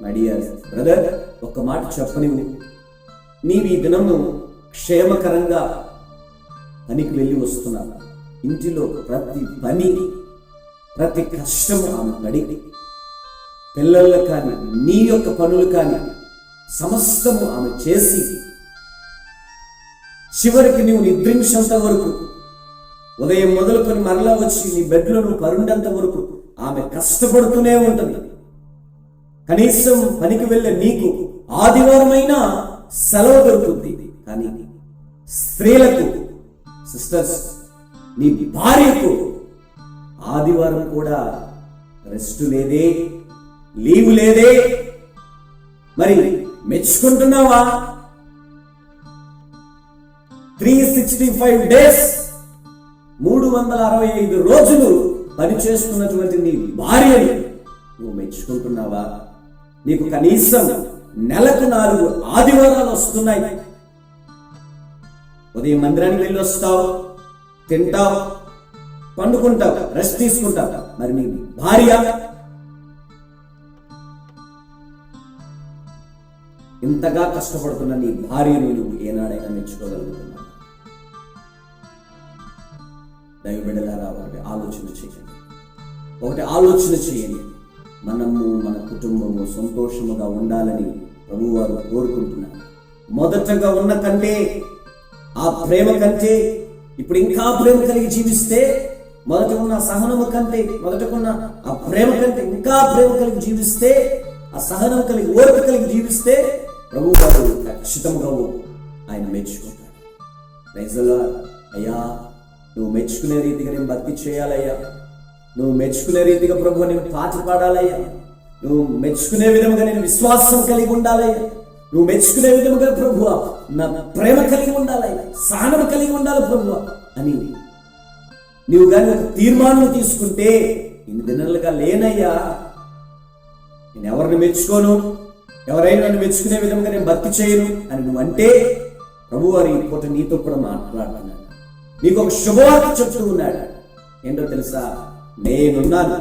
My dear brother, ఒక్క మాట చెప్పని, నీవు ఈ దినము క్షేమకరంగా పనికి వెళ్ళి వస్తున్నావు. ఇంటిలో ప్రతి పని, ప్రతి కష్టము ఆమె పడి, పిల్లలు కానీ నీ యొక్క పనులు కానీ సమస్తము ఆమె చేసి, చివరికి నీవు నిద్రించేంత వరకు, ఉదయం మొదలుకొని మరలా వచ్చి నీ బెడ్లో నువ్వు పరుండేంత వరకు ఆమె కష్టపడుతూనే ఉంటుంది. కనీసం పనికి వెళ్ళే నీకు ఆదివారమైనా సెలవు దొరుకుతుంది. కానీ స్త్రీలకు, సిస్టర్స్, నీ భార్యకు ఆదివారం కూడా రెస్ట్ లేదే, లీవ్ లేదే. మరి మెచ్చుకుంటున్నావా? 365 డేస్, 365 రోజులు పనిచేస్తున్నటువంటి నీ భార్యని నువ్వు మెచ్చుకుంటున్నావా? నీకు కనీసం నెలకు 4 ఆదివారాలు వస్తున్నాయి. ఉదయం మందిరానికి వెళ్ళి వస్తావు, తింటావు, పండుకుంటావు, రెస్ట్ తీసుకుంటావు. మరి నీ భార్య ఇంతగా కష్టపడుతున్న నీ భార్యను నువ్వు ఏనాడైనా మెచ్చుకోగలుగుతున్నావు? దైవ బిడ్డలారా, ఒకటి ఆలోచన చేయండి. మనము, మన కుటుంబము సంతోషముగా ఉండాలని ప్రభువారు కోరుకుంటున్నారు. మొదటగా ఉన్న కంటే, ఆ ప్రేమ కంటే ఇప్పుడు ఇంకా ప్రేమ కలిగి జీవిస్తే, మొదట ఉన్న సహనము కంటే, మొదటకున్న ఆ ప్రేమ కంటే ఇంకా ప్రేమ కలిగి జీవిస్తే, ఆ సహనం కలిగి, ఓర్పు కలిగి జీవిస్తే ప్రభువారు ఖచ్చితంగా ఆయన మెచ్చుకుంటాడు. ప్రైజ్లా అయ్యా, నువ్వు మెచ్చుకునే రీతిగా నేను భక్తి చేయాలయ్యా, నువ్వు మెచ్చుకునే రీతిగా ప్రభు నేను పాట పాడాలయ్యా, నువ్వు మెచ్చుకునే విధముగా నేను విశ్వాసం కలిగి ఉండాలయ్యా, నువ్వు మెచ్చుకునే విధముగా ప్రభువ నా ప్రేమ కలిగి ఉండాలయ్యా, సహనం కలిగి ఉండాలి ప్రభువ అని నీవు కానీ ఒక తీర్మానం తీసుకుంటే, ఇన్ని దినాలుగా లేనయ్యా, నేను ఎవరిని మెచ్చుకోను, ఎవరైనా నన్ను మెచ్చుకునే విధంగా నేను భక్తి చేయను అని నువ్వు అంటే, ప్రభువారు ఈ పూట నీతో కూడా మాట్లాడుతున్నాడు. నీకు ఒక శుభవార్త చెప్తూ ఉన్నాడు. ఏంటో తెలుసా? నేనున్నాను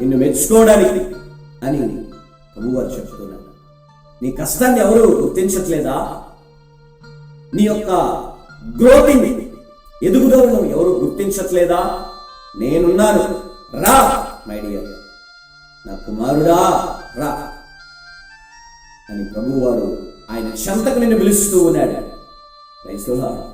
నిన్ను మెచ్చుకోవడానికి అని ప్రభువారు చెప్తున్నాడు. నీ కష్టాన్ని ఎవరు గుర్తించట్లేదా? నీ యొక్క గ్రోతింగ్, ఎదుగుదలను ఎవరు గుర్తించట్లేదా? నేనున్నాను, రా మై డియర్, నా కుమారుడా రా అని ప్రభువారు ఆయన చెంతకు నిన్ను పిలుస్తూ ఉన్నాడు. క్రైస్తవులారా,